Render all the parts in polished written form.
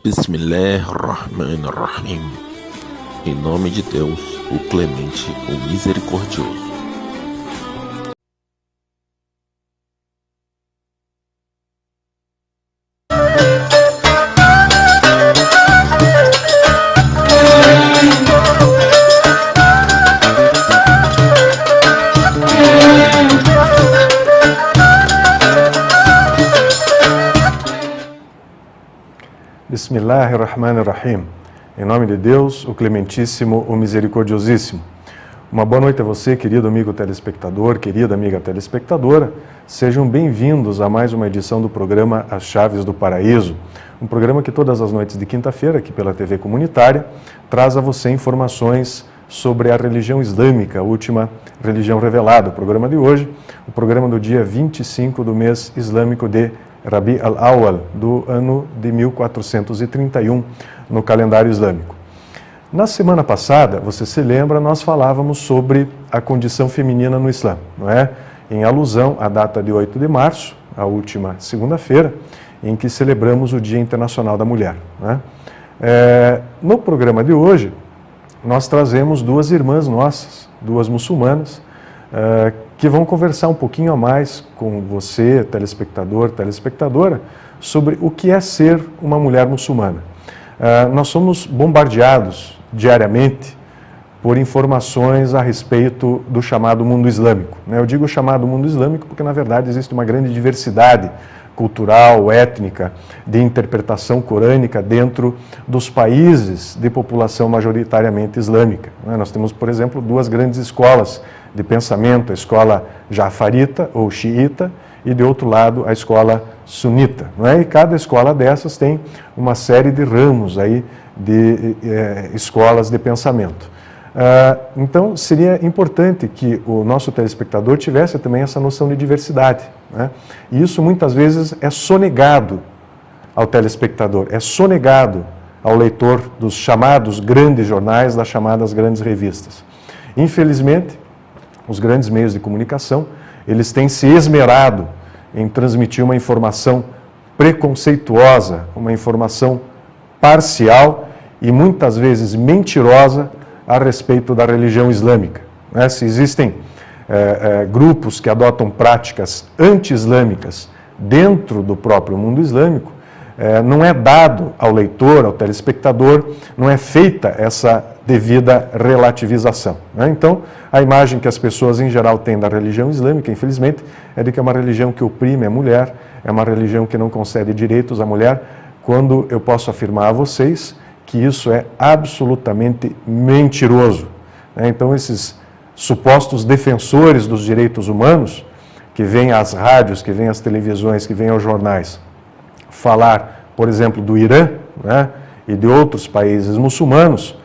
Bismillahirrahmanirrahim. Em nome de Deus, o Clemente, o Misericordioso. Bismillahirrahmanirrahim. Em nome de Deus, o Clementíssimo, o Misericordiosíssimo. Uma boa noite a você, querido amigo telespectador, querida amiga telespectadora. Sejam bem-vindos a mais uma edição do programa As Chaves do Paraíso. Um programa que todas as noites de quinta-feira, aqui pela TV Comunitária, traz a você informações sobre a religião islâmica, a última religião revelada. O programa de hoje, o programa do dia 25 do mês islâmico de Rabi al-Awwal, do ano de 1431, no calendário islâmico. Na semana passada, você se lembra, nós falávamos sobre a condição feminina no Islã, não é? Em alusão à data de 8 de março, a última segunda-feira, em que celebramos o Dia Internacional da Mulher, não é? No programa de hoje, nós trazemos duas irmãs nossas, duas muçulmanas, que vão conversar um pouquinho a mais com você, telespectador, telespectadora, sobre o que é ser uma mulher muçulmana. Nós somos bombardeados diariamente por informações a respeito do chamado mundo islâmico. Eu digo chamado mundo islâmico porque, na verdade, existe uma grande diversidade cultural, étnica, de interpretação corânica dentro dos países de população majoritariamente islâmica. Nós temos, por exemplo, duas grandes escolas de pensamento, a escola jafarita ou xiita e, de outro lado, a escola sunita. E cada escola dessas tem uma série de ramos aí de escolas de pensamento. Então, seria importante que o nosso telespectador tivesse também essa noção de diversidade. E isso, muitas vezes, é sonegado ao telespectador, é sonegado ao leitor dos chamados grandes jornais, das chamadas grandes revistas. Infelizmente, os grandes meios de comunicação, eles têm se esmerado em transmitir uma informação preconceituosa, uma informação parcial e muitas vezes mentirosa a respeito da religião islâmica. Se existem grupos que adotam práticas anti-islâmicas dentro do próprio mundo islâmico, não é dado ao leitor, ao telespectador, não é feita essa devida relativização. Então, a imagem que as pessoas em geral têm da religião islâmica, infelizmente, é de que é uma religião que oprime a mulher, é uma religião que não concede direitos à mulher, quando eu posso afirmar a vocês que isso é absolutamente mentiroso. Então, esses supostos defensores dos direitos humanos, que vêm às rádios, que vêm às televisões, que vêm aos jornais, falar, por exemplo, do Irã, e de outros países muçulmanos,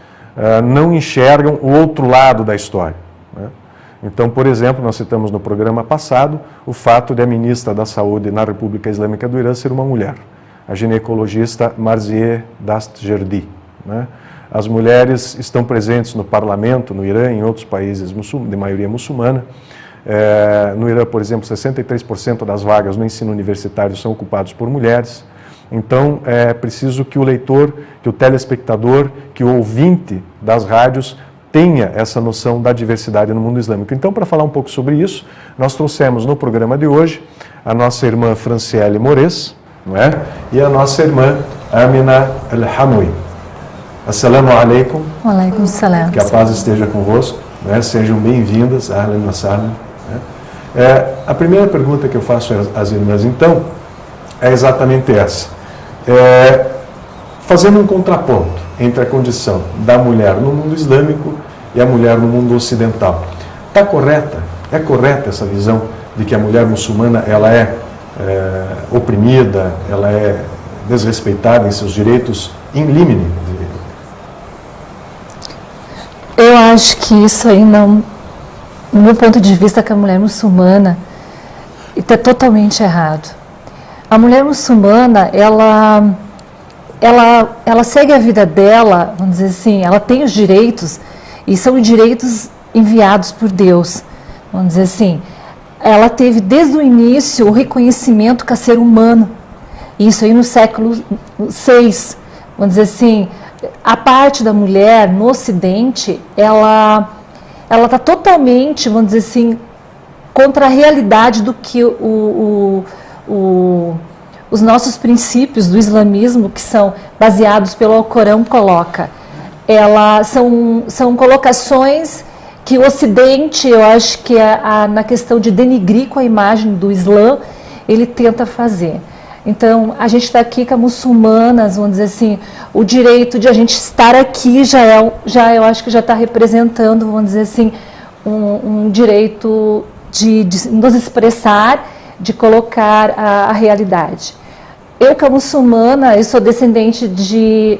não enxergam o outro lado da história. Então, por exemplo, nós citamos no programa passado o fato de a ministra da Saúde na República Islâmica do Irã ser uma mulher, a ginecologista Marzieh Dastjerdi. As mulheres estão presentes no parlamento, no Irã e em outros países de maioria muçulmana. No Irã, por exemplo, 63% das vagas no ensino universitário são ocupadas por mulheres. Então, é preciso que o leitor, que o telespectador, que o ouvinte das rádios tenha essa noção da diversidade no mundo islâmico. Então, para falar um pouco sobre isso, nós trouxemos no programa de hoje a nossa irmã Franciele Mores, e a nossa irmã Amina El-Hamoui. Assalamu alaikum. Wa alaikum salam. Que a paz esteja convosco. Sejam bem-vindas. Ahlan wa sahlan. A primeira pergunta que eu faço às irmãs, então, é exatamente essa. Fazendo um contraponto entre a condição da mulher no mundo islâmico e a mulher no mundo ocidental. Está correta? É correta essa visão de que a mulher muçulmana ela é oprimida, ela é desrespeitada em seus direitos in limine? Eu acho que isso aí não, no meu ponto de vista, que a mulher muçulmana está totalmente errado. A mulher muçulmana, ela segue a vida dela, vamos dizer assim, ela tem os direitos, e são direitos enviados por Deus, vamos dizer assim. Ela teve desde o início o reconhecimento que é ser humano, isso aí no século VI, vamos dizer assim, a parte da mulher no Ocidente, ela está totalmente, vamos dizer assim, contra a realidade do que os nossos princípios do islamismo, que são baseados pelo Alcorão, coloca. São colocações que o Ocidente, eu acho que na questão de denigrir com a imagem do Islã, ele tenta fazer. Então, a gente está aqui com muçulmanas, vamos dizer assim, o direito de a gente estar aqui eu acho que já está representando, vamos dizer assim, um direito de nos expressar, de colocar a realidade. Eu, como muçulmana, eu sou descendente de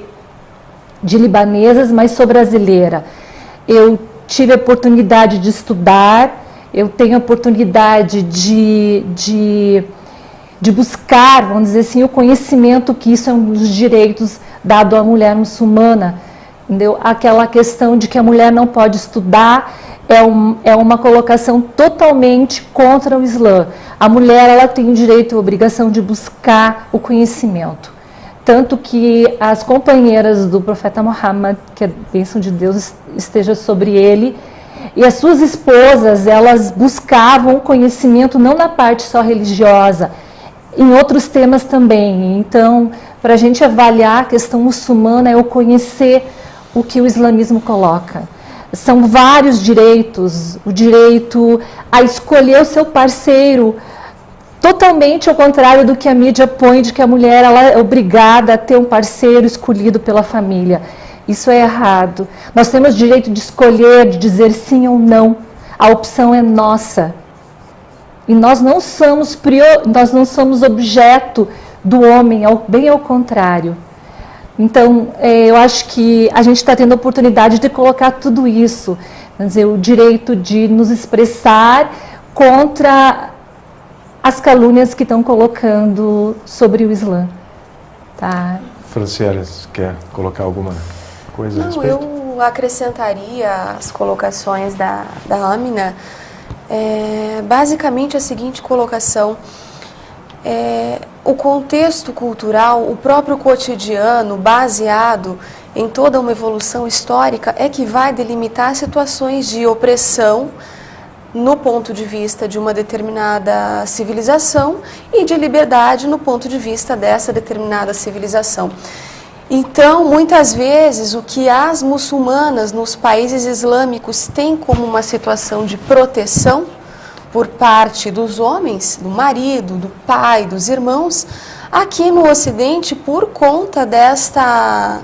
libanesas, mas sou brasileira. Eu tive a oportunidade de estudar, eu tenho a oportunidade de buscar, vamos dizer assim, o conhecimento, que isso é um dos direitos dado à mulher muçulmana. Entendeu? Aquela questão de que a mulher não pode estudar é uma colocação totalmente contra o Islã. A mulher, ela tem o direito e a obrigação de buscar o conhecimento. Tanto que as companheiras do profeta Muhammad, que a bênção de Deus esteja sobre ele, e as suas esposas, elas buscavam o conhecimento não na parte só religiosa, em outros temas também. Então, para a gente avaliar a questão muçulmana, é o conhecer o que o islamismo coloca. São vários direitos, o direito a escolher o seu parceiro, totalmente ao contrário do que a mídia põe, de que a mulher ela é obrigada a ter um parceiro escolhido pela família. Isso é errado. Nós temos direito de escolher, de dizer sim ou não. A opção é nossa. E nós não somos objeto do homem, bem ao contrário. Então, eu acho que a gente está tendo a oportunidade de colocar tudo isso, quer dizer, o direito de nos expressar contra as calúnias que estão colocando sobre o Islã. Tá? Franciele, quer colocar alguma coisa a respeito? Eu acrescentaria as colocações da Amina, basicamente a seguinte colocação: o contexto cultural, o próprio cotidiano, baseado em toda uma evolução histórica, é que vai delimitar situações de opressão no ponto de vista de uma determinada civilização e de liberdade no ponto de vista dessa determinada civilização. Então, muitas vezes, o que as muçulmanas nos países islâmicos têm como uma situação de proteção por parte dos homens, do marido, do pai, dos irmãos, aqui no Ocidente, por conta desta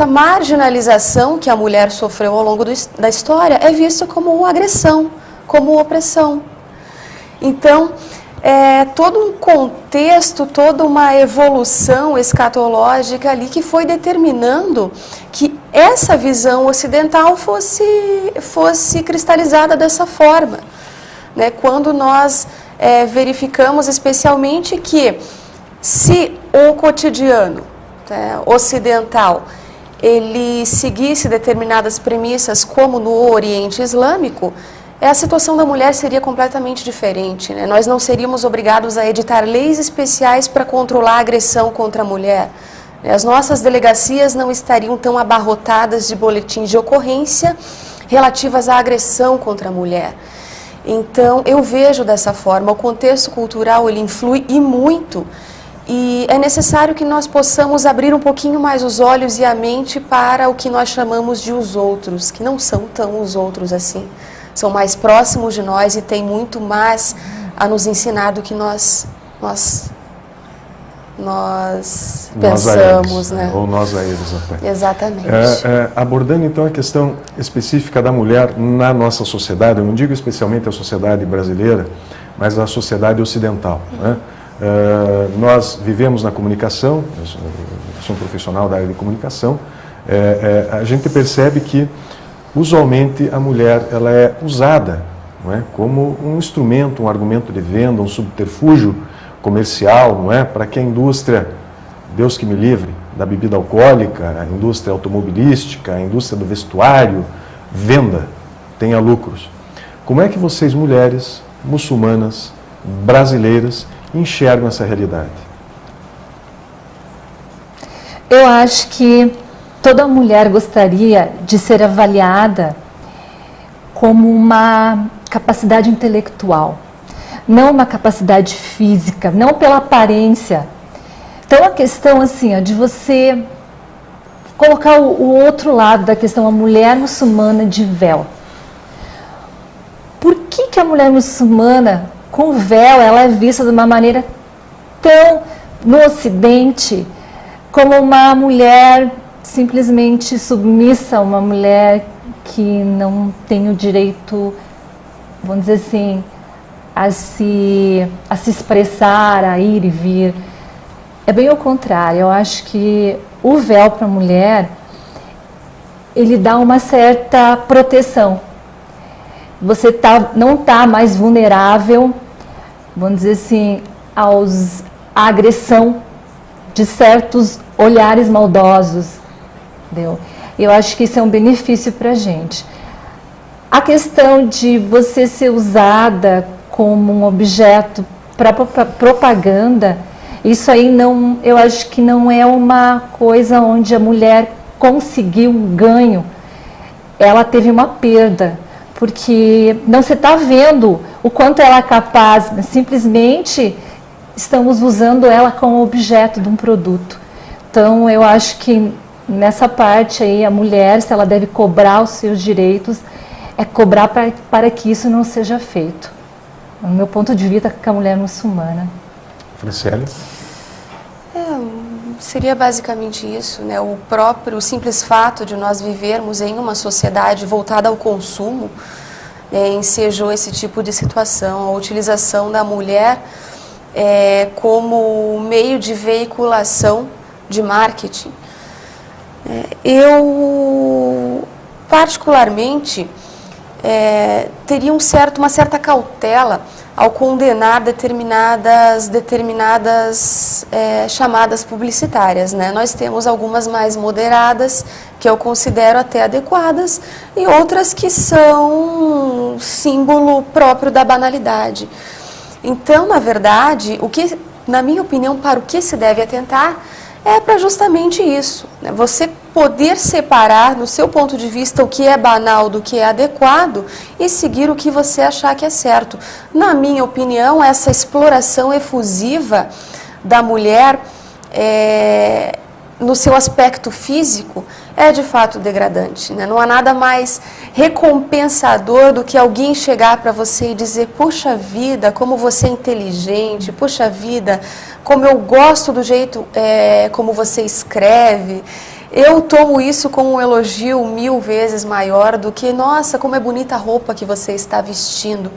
marginalização que a mulher sofreu ao longo da história, é visto como agressão, como opressão. Então, todo um contexto, toda uma evolução escatológica ali que foi determinando que essa visão ocidental fosse cristalizada dessa forma. Né? Quando nós verificamos especialmente que se o cotidiano ocidental ele seguisse determinadas premissas como no Oriente Islâmico, a situação da mulher seria completamente diferente. Né? Nós não seríamos obrigados a editar leis especiais para controlar a agressão contra a mulher. As nossas delegacias não estariam tão abarrotadas de boletins de ocorrência relativas à agressão contra a mulher. Então, eu vejo dessa forma, o contexto cultural ele influi e muito, e é necessário que nós possamos abrir um pouquinho mais os olhos e a mente para o que nós chamamos de os outros, que não são tão os outros assim. São mais próximos de nós e têm muito mais a nos ensinar do que nós pensamos, né? Ou nós a eles até. Exatamente. Abordando então a questão específica da mulher na nossa sociedade, eu não digo especialmente a sociedade brasileira, mas a sociedade ocidental. Né? Nós vivemos na comunicação, eu sou um profissional da área de comunicação, a gente percebe que usualmente a mulher ela é usada, não é, como um instrumento, um argumento de venda, um subterfúgio comercial, não é, para que a indústria, Deus que me livre, da bebida alcoólica, a indústria automobilística, a indústria do vestuário, venda, tenha lucros. Como é que vocês, mulheres muçulmanas, brasileiras, enxergam essa realidade? Eu acho que toda mulher gostaria de ser avaliada como uma capacidade intelectual, não uma capacidade física, não pela aparência. Então a questão assim, de você colocar o outro lado da questão, a mulher muçulmana de véu. Por que a mulher muçulmana com véu ela é vista de uma maneira tão no Ocidente como uma mulher simplesmente submissa, uma mulher que não tem o direito, vamos dizer assim, a se expressar, a ir e vir? É bem o contrário. Eu acho que o véu para a mulher, ele dá uma certa proteção. Você não está mais vulnerável, vamos dizer assim, à agressão de certos olhares maldosos. Entendeu? Eu acho que isso é um benefício para a gente. A questão de você ser usada como um objeto para propaganda, isso aí não, eu acho que não é uma coisa onde a mulher conseguiu um ganho. Ela teve uma perda, porque não se está vendo o quanto ela é capaz, simplesmente estamos usando ela como objeto de um produto. Então eu acho que nessa parte aí a mulher, se ela deve cobrar os seus direitos, é cobrar para que isso não seja feito. No meu ponto de vista, com a mulher muçulmana. Franciele? Seria basicamente isso, né? O simples fato de nós vivermos em uma sociedade voltada ao consumo, ensejou esse tipo de situação, a utilização da mulher como meio de veiculação de marketing. Eu, particularmente, teria uma certa cautela ao condenar determinadas chamadas publicitárias, né? Nós temos algumas mais moderadas, que eu considero até adequadas, e outras que são símbolo próprio da banalidade. Então, na verdade, na minha opinião, para o que se deve atentar é para justamente isso, né? Você poder separar, no seu ponto de vista, o que é banal do que é adequado e seguir o que você achar que é certo. Na minha opinião, essa exploração efusiva da mulher no seu aspecto físico é de fato degradante, né? Não há nada mais recompensador do que alguém chegar para você e dizer: puxa vida, como você é inteligente, puxa vida, como eu gosto do jeito como você escreve. Eu tomo isso como um elogio 1000 vezes maior do que: nossa, como é bonita a roupa que você está vestindo.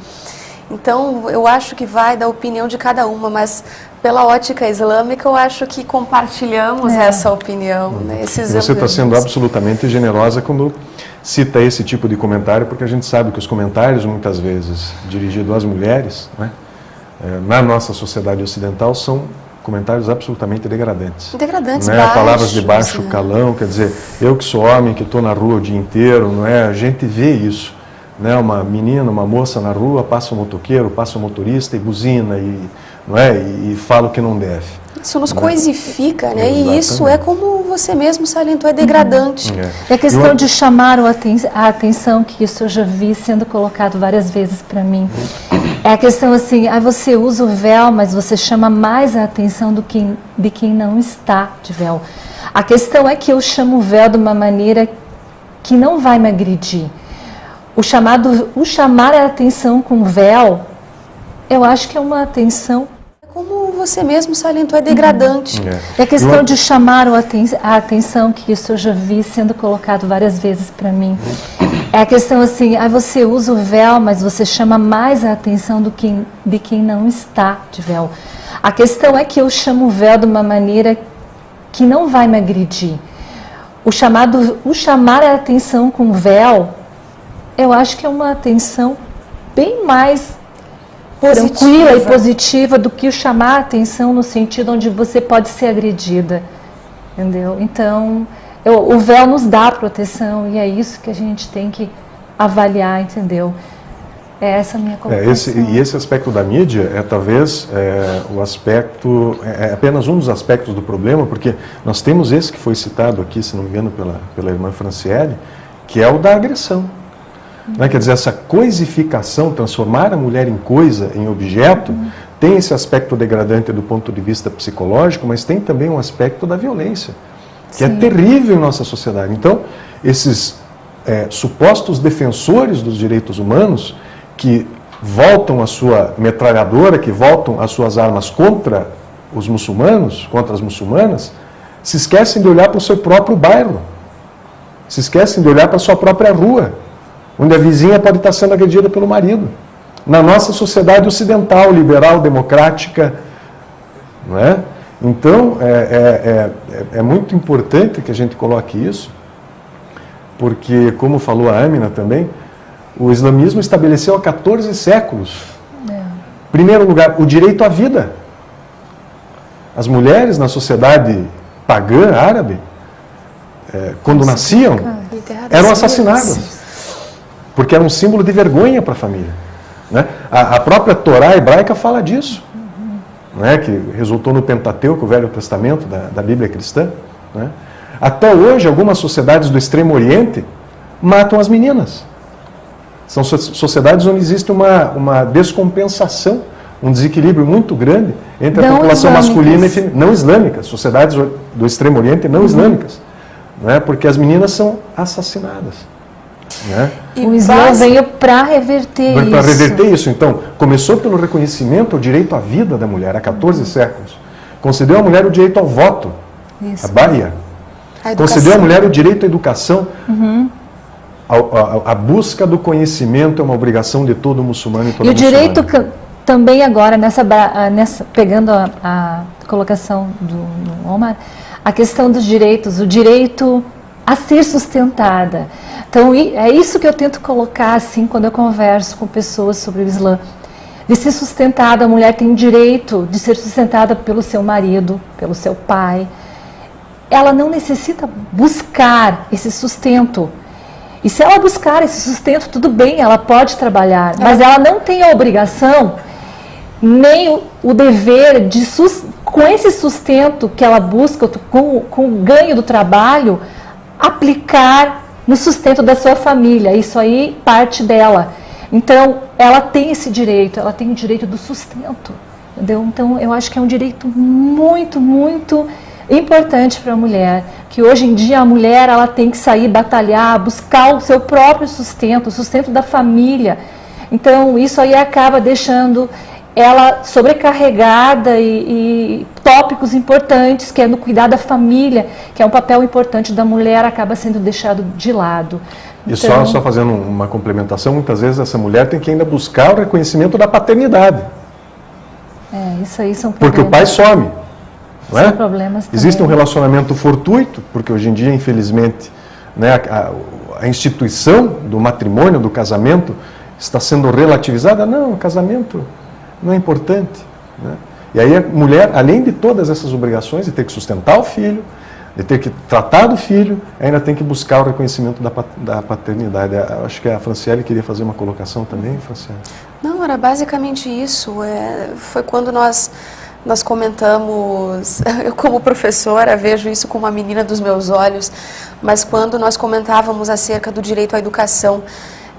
Então, eu acho que vai da opinião de cada uma, mas pela ótica islâmica, eu acho que compartilhamos essa opinião. Né? Você está sendo absolutamente generosa quando cita esse tipo de comentário, porque a gente sabe que os comentários, muitas vezes, dirigidos às mulheres, né, na nossa sociedade ocidental, são comentários absolutamente degradantes. Degradantes, não é? Baixos, Palavras de baixo né? calão, quer dizer, eu que sou homem, que estou na rua o dia inteiro, não é? A gente vê isso. Né? Uma menina, uma moça na rua, passa um motoqueiro, passa um motorista e buzina, não é? E fala o que não deve. Isso nos coisifica, né? E isso é, como você mesmo salientou, é degradante. É questão de chamar a atenção, que isso eu já vi sendo colocado várias vezes para mim. É a questão assim, você usa o véu, mas você chama mais a atenção de quem não está de véu. A questão é que eu chamo o véu de uma maneira que não vai me agredir. O chamar a atenção com véu, eu acho que é uma atenção... Como você mesmo salientou, é degradante. É questão de chamar a atenção, que isso eu já vi sendo colocado várias vezes para mim. É a questão assim, você usa o véu, mas você chama mais a atenção de quem não está de véu. A questão é que eu chamo o véu de uma maneira que não vai me agredir. O chamar a atenção com véu, eu acho que é uma atenção bem mais tranquila e positiva do que o chamar a atenção no sentido onde você pode ser agredida, entendeu? Então, o véu nos dá proteção e é isso que a gente tem que avaliar, entendeu? É essa a minha colocação. Esse aspecto da mídia é talvez o aspecto, é apenas um dos aspectos do problema, porque nós temos esse que foi citado aqui, se não me engano, pela irmã Franciele, que é o da agressão. Né? Quer dizer, essa coisificação, transformar a mulher em coisa, em objeto, tem esse aspecto degradante do ponto de vista psicológico, mas tem também um aspecto da violência, que é terrível em nossa sociedade. Então, esses supostos defensores dos direitos humanos, que voltam a sua metralhadora, que voltam as suas armas contra os muçulmanos, contra as muçulmanas, se esquecem de olhar para o seu próprio bairro, se esquecem de olhar para a sua própria rua, onde a vizinha pode estar sendo agredida pelo marido. Na nossa sociedade ocidental, liberal, democrática, não é? Então, é muito importante que a gente coloque isso, porque, como falou a Amina também, o islamismo estabeleceu há 14 séculos. Em primeiro lugar, o direito à vida. As mulheres na sociedade pagã, árabe, quando nasciam, eram assassinadas, porque era um símbolo de vergonha para a família. Né? A própria Torá hebraica fala disso, né? Que resultou no Pentateuco, o Velho Testamento da Bíblia cristã. Né? Até hoje, algumas sociedades do Extremo Oriente matam as meninas. São sociedades onde existe uma descompensação, um desequilíbrio muito grande entre a população masculina e feminina. Não islâmicas, sociedades do Extremo Oriente não islâmicas. Né? Porque as meninas são assassinadas. Né? O Islã veio para reverter isso. Para reverter isso. Então, começou pelo reconhecimento ao direito à vida da mulher, há 14 séculos. Concedeu à mulher o direito ao voto, a Bahia. Concedeu à mulher o direito à educação. A busca do conhecimento é uma obrigação de todo muçulmano e toda muçulmana. E o direito também agora, pegando a colocação do Omar, a questão dos direitos, o direito a ser sustentada. Então, é isso que eu tento colocar, assim, quando eu converso com pessoas sobre o Islã. De ser sustentada, a mulher tem o direito de ser sustentada pelo seu marido, pelo seu pai. Ela não necessita buscar esse sustento. E se ela buscar esse sustento, tudo bem, ela pode trabalhar. Mas ela não tem a obrigação, nem o dever de, com esse sustento que ela busca, com o ganho do trabalho, aplicar no sustento da sua família. Isso aí parte dela. Então, ela tem esse direito, ela tem o direito do sustento. Entendeu? Então, eu acho que é um direito muito, muito importante para a mulher, que hoje em dia a mulher ela tem que sair, batalhar, buscar o seu próprio sustento, o sustento da família. Então, isso aí acaba deixando ela sobrecarregada e tópicos importantes, que é no cuidar da família, que é um papel importante da mulher, acaba sendo deixado de lado. E então, só fazendo uma complementação, muitas vezes essa mulher tem que ainda buscar o reconhecimento da paternidade. Isso aí são problemas. Porque o pai some. Não é? São problemas também. Existe um relacionamento fortuito, porque hoje em dia, infelizmente, né, a instituição do matrimônio, do casamento, está sendo relativizada. Não, o casamento não é importante. Né? E aí a mulher, além de todas essas obrigações, de ter que sustentar o filho, de ter que tratar do filho, ainda tem que buscar o reconhecimento da paternidade. Acho que a Franciele queria fazer uma colocação também, Franciele. Não, era basicamente isso. Foi quando nós comentamos, eu como professora vejo isso como uma menina dos meus olhos, mas quando nós comentávamos acerca do direito à educação,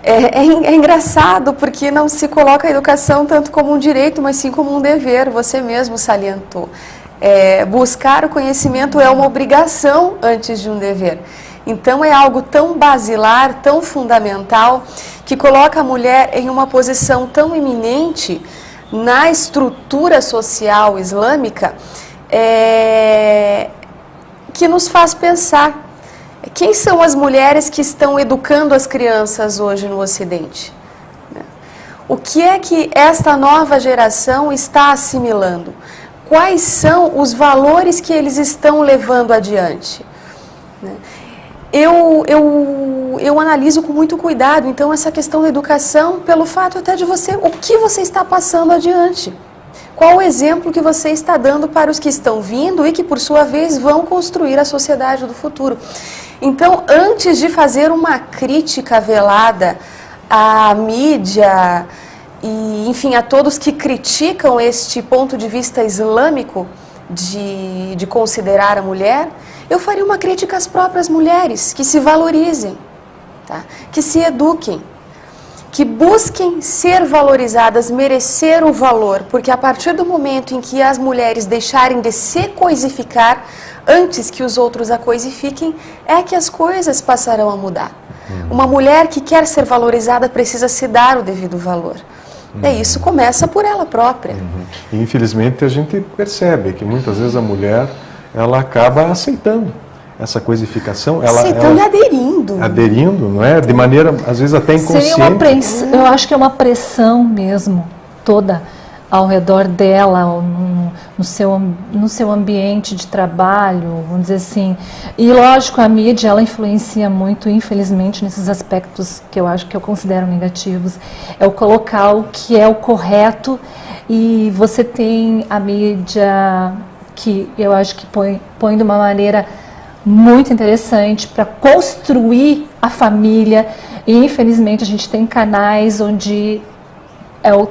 é engraçado porque não se coloca a educação tanto como um direito, mas sim como um dever, você mesmo salientou. Buscar o conhecimento é uma obrigação antes de um dever. Então é algo tão basilar, tão fundamental, que coloca a mulher em uma posição tão iminente na estrutura social islâmica, que nos faz pensar quem são as mulheres que estão educando as crianças hoje no Ocidente. O que é que esta nova geração está assimilando? Quais são os valores que eles estão levando adiante? Eu analiso com muito cuidado, então, essa questão da educação, pelo fato até de o que você está passando adiante. Qual o exemplo que você está dando para os que estão vindo e que, por sua vez, vão construir a sociedade do futuro. Então, antes de fazer uma crítica velada a mídia e, enfim, a todos que criticam este ponto de vista islâmico de considerar a mulher, eu faria uma crítica às próprias mulheres, que se valorizem, tá? Que se eduquem, que busquem ser valorizadas, merecer o valor, porque a partir do momento em que as mulheres deixarem de se coisificar antes que os outros a coisifiquem, é que as coisas passarão a mudar. Uma mulher que quer ser valorizada precisa se dar o devido valor. E isso começa por ela própria. E, infelizmente, a gente percebe que muitas vezes a mulher, ela acaba aceitando essa coisificação. Aceitando e aderindo. Aderindo, não é? De maneira, às vezes, até inconsciente. Eu acho que é uma pressão mesmo, toda ao redor dela, no seu ambiente de trabalho, vamos dizer assim. E, lógico, a mídia, ela influencia muito, infelizmente, nesses aspectos que eu considero negativos. É o colocar o que é o correto, e você tem a mídia que eu acho que põe de uma maneira muito interessante para construir a família, e, infelizmente, a gente tem canais onde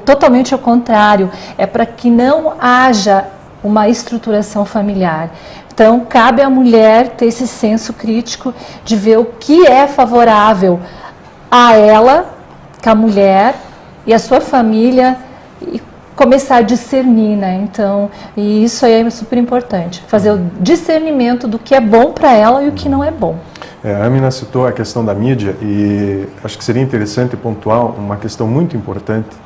totalmente ao contrário, é para que não haja uma estruturação familiar. Então, cabe à mulher ter esse senso crítico de ver o que é favorável a ela, que a mulher e a sua família, e começar a discernir, né? Então, e isso aí é super importante, fazer o discernimento do que é bom para ela e o que não é bom. A Amina citou a questão da mídia, e acho que seria interessante pontuar uma questão muito importante,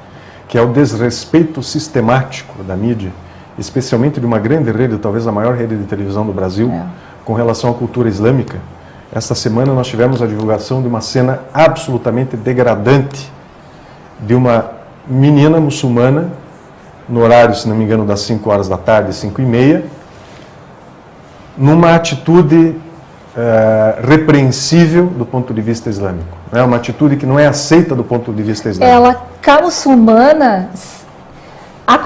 que é o desrespeito sistemático da mídia, especialmente de uma grande rede, talvez a maior rede de televisão do Brasil, com relação à cultura islâmica. Esta semana nós tivemos a divulgação de uma cena absolutamente degradante de uma menina muçulmana, no horário, se não me engano, das 5 horas da tarde, 5h30, numa atitude repreensível do ponto de vista islâmico. É uma atitude que não é aceita do ponto de vista islâmico. A muçulmana, a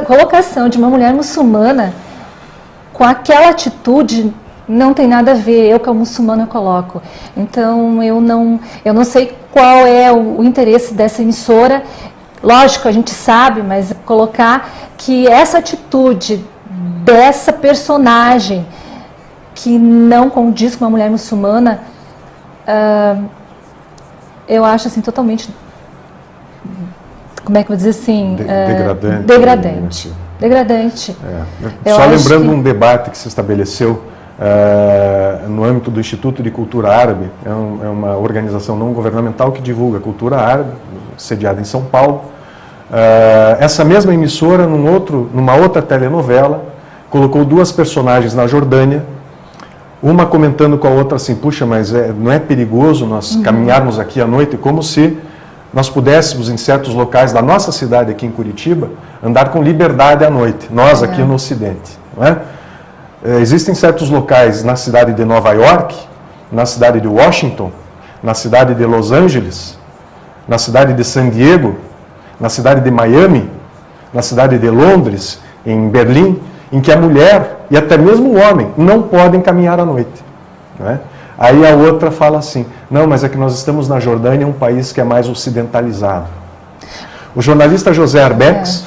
colocação de uma mulher muçulmana com aquela atitude não tem nada a ver. Eu, como muçulmana, coloco. Então, eu não sei qual é o interesse dessa emissora. Lógico, a gente sabe, mas colocar que essa atitude dessa personagem que não condiz com uma mulher muçulmana, eu acho assim totalmente, como é que eu vou dizer assim, degradante. Só lembrando um debate que se estabeleceu no âmbito do Instituto de Cultura Árabe, é uma organização não governamental que divulga cultura árabe, sediada em São Paulo. Essa mesma emissora, numa outra telenovela, colocou duas personagens na Jordânia, uma comentando com a outra assim: puxa, mas não é perigoso nós caminharmos aqui à noite, como se nós pudéssemos, em certos locais da nossa cidade aqui em Curitiba, andar com liberdade à noite, nós aqui no Ocidente. Não é? Existem certos locais na cidade de Nova York, na cidade de Washington, na cidade de Los Angeles, na cidade de San Diego, na cidade de Miami, na cidade de Londres, em Berlim, em que a mulher e até mesmo o homem não podem caminhar à noite. Não é? Aí a outra fala assim: não, mas é que nós estamos na Jordânia, um país que é mais ocidentalizado. O jornalista José Arbex,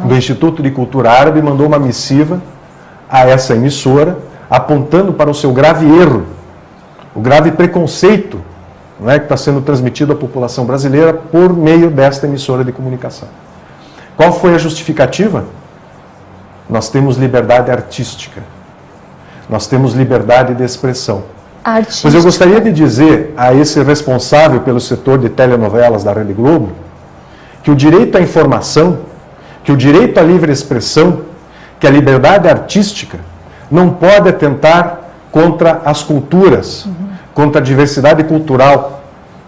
do Instituto de Cultura Árabe, mandou uma missiva a essa emissora, apontando para o seu grave erro, o grave preconceito, não é, que está sendo transmitido à população brasileira por meio desta emissora de comunicação. Qual foi a justificativa? Nós temos liberdade artística. Nós temos liberdade de expressão. Pois eu gostaria de dizer a esse responsável pelo setor de telenovelas da Rede Globo que o direito à informação, que o direito à livre expressão, que a liberdade artística não pode atentar contra as culturas, contra a diversidade cultural,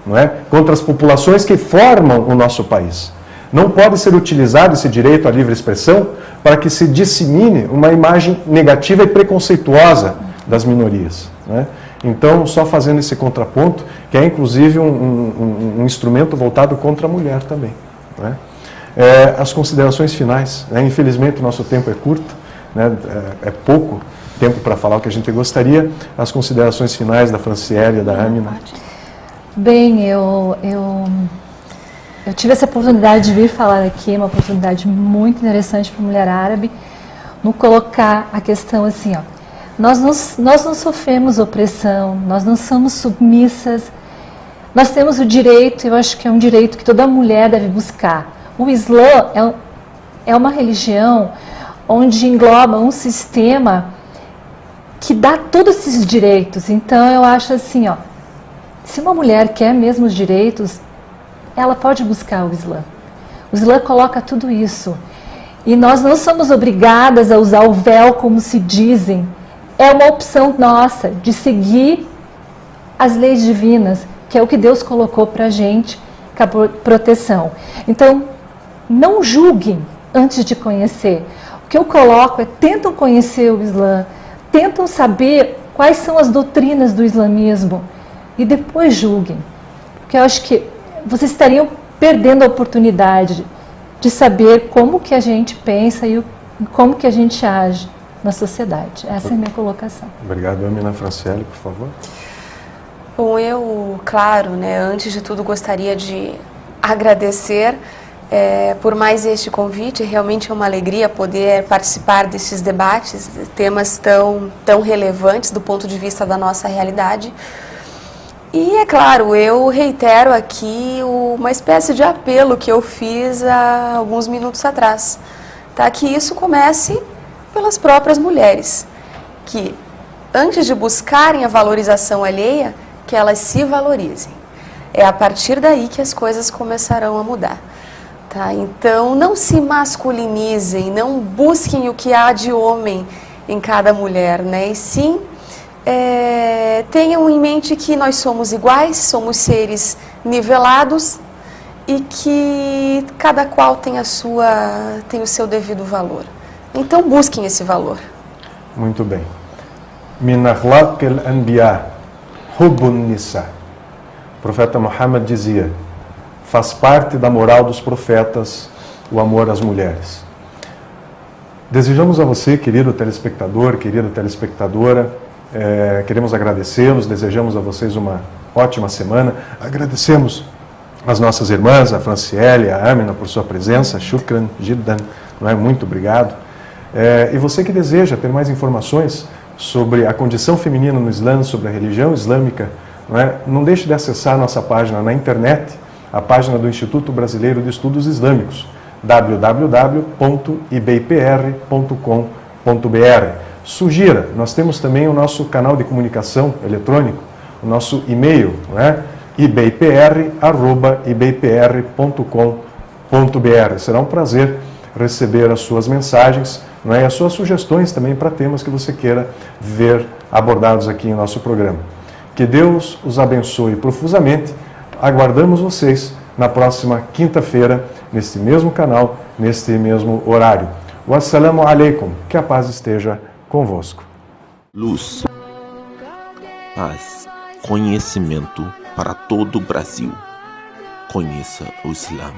não é? Contra as populações que formam o nosso país. Não pode ser utilizado esse direito à livre expressão para que se dissemine uma imagem negativa e preconceituosa das minorias. Né? Então, só fazendo esse contraponto, que é inclusive um instrumento voltado contra a mulher também. Né? As considerações finais. Né? Infelizmente, o nosso tempo é curto, né? É pouco tempo para falar o que a gente gostaria. As considerações finais da Franciele e da Amina. Bem, eu tive essa oportunidade de vir falar aqui, uma oportunidade muito interessante para a mulher árabe, no colocar a questão assim, ó, nós não sofremos opressão, nós não somos submissas, nós temos o direito, eu acho que é um direito que toda mulher deve buscar. O Islã é uma religião onde engloba um sistema que dá todos esses direitos. Então eu acho assim, ó, se uma mulher quer mesmo os direitos, ela pode buscar o Islã. O Islã coloca tudo isso. E nós não somos obrigadas a usar o véu como se dizem. É uma opção nossa de seguir as leis divinas, que é o que Deus colocou para a gente, com a proteção. Então, não julguem antes de conhecer. O que eu coloco é, tentam conhecer o Islã, tentam saber quais são as doutrinas do islamismo e depois julguem. Porque eu acho que vocês estariam perdendo a oportunidade de saber como que a gente pensa e como que a gente age na sociedade. Essa é a minha colocação. Obrigado, Amina Franciele, por favor. Bom, eu, claro, né, antes de tudo gostaria de agradecer por mais este convite. Realmente é uma alegria poder participar destes debates, temas tão relevantes do ponto de vista da nossa realidade. E, é claro, eu reitero aqui uma espécie de apelo que eu fiz há alguns minutos atrás, tá? Que isso comece pelas próprias mulheres, que antes de buscarem a valorização alheia, que elas se valorizem. É a partir daí que as coisas começarão a mudar. Tá? Então, não se masculinizem, não busquem o que há de homem em cada mulher, né? E sim, tenham em mente que nós somos iguais, somos seres nivelados e que cada qual tem o seu devido valor. Então, busquem esse valor. Muito bem. Min akhlaq al-anbiya, hubbun nisa. O profeta Muhammad dizia: faz parte da moral dos profetas o amor às mulheres. Desejamos a você, querido telespectador, querida telespectadora, queremos agradecê-los, desejamos a vocês uma ótima semana. Agradecemos as nossas irmãs, a Franciele, a Amina, por sua presença. Shukran, jiddan, não é? Muito obrigado. E você que deseja ter mais informações sobre a condição feminina no Islã, sobre a religião islâmica, não deixe de acessar a nossa página na internet, a página do Instituto Brasileiro de Estudos Islâmicos, www.ibpr.com.br. Sugira, nós temos também o nosso canal de comunicação eletrônico, o nosso e-mail, ibpr@ibpr.com.br. Será um prazer receber as suas mensagens, e as suas sugestões também para temas que você queira ver abordados aqui em nosso programa. Que Deus os abençoe profusamente. Aguardamos vocês na próxima quinta-feira, neste mesmo canal, neste mesmo horário. Wassalamu alaikum. Que a paz esteja convosco. Luz, paz, conhecimento para todo o Brasil. Conheça o Islã.